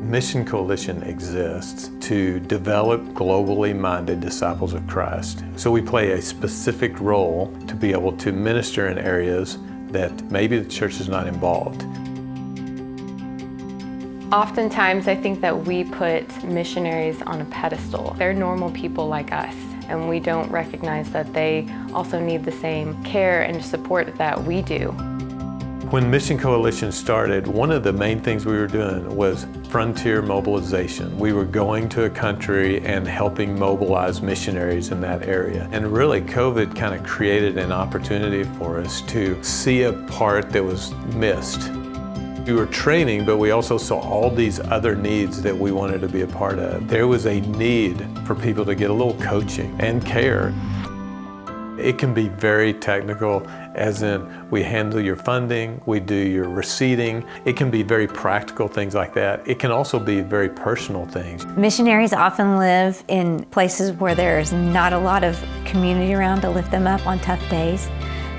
Mission Coalition exists to develop globally minded disciples of Christ. So we play a specific role to be able to minister in areas that maybe the church is not involved. Oftentimes I think that we put missionaries on a pedestal. They're normal people like us, and we don't recognize that they also need the same care and support that we do. When Mission Coalition started, one of the main things we were doing was frontier mobilization. We were going to a country and helping mobilize missionaries in that area. And really, COVID kind of created an opportunity for us to see a part that was missed. We were training, but we also saw all these other needs that we wanted to be a part of. There was a need for people to get a little coaching and care. It can be very technical, as in we handle your funding, we do your receipting. It can be very practical things like that. It can also be very personal things. Missionaries often live in places where there's not a lot of community around to lift them up on tough days.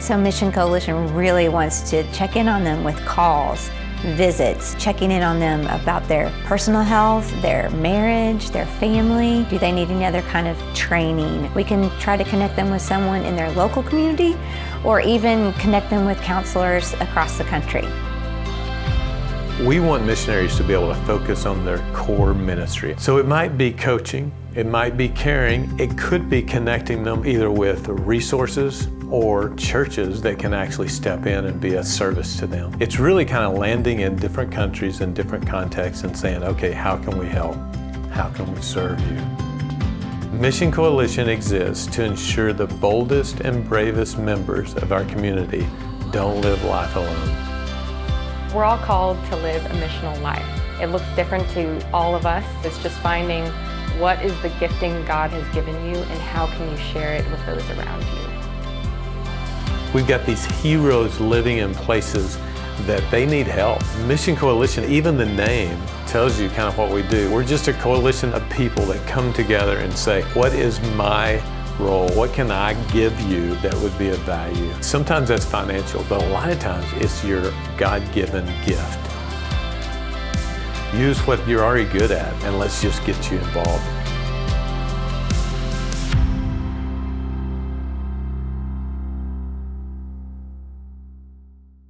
So Mission Coalition really wants to check in on them with calls, visits, checking in on them about their personal health, their marriage, their family. Do they need any other kind of training? We can try to connect them with someone in their local community or even connect them with counselors across the country. We want missionaries to be able to focus on their core ministry. So it might be coaching, it might be caring, it could be connecting them either with resources or churches that can actually step in and be a service to them. It's really kind of landing in different countries and different contexts and saying, okay, how can we help? How can we serve you? Mission Coalition exists to ensure the boldest and bravest members of our community don't live life alone. We're all called to live a missional life. It looks different to all of us. It's just finding what is the gifting God has given you and how can you share it with those around you. We've got these heroes living in places that they need help. Mission Coalition, even the name tells you kind of what we do. We're just a coalition of people that come together and say, what is my role? What can I give you that would be of value? Sometimes that's financial, but a lot of times it's your God-given gift. Use what you're already good at and let's just get you involved.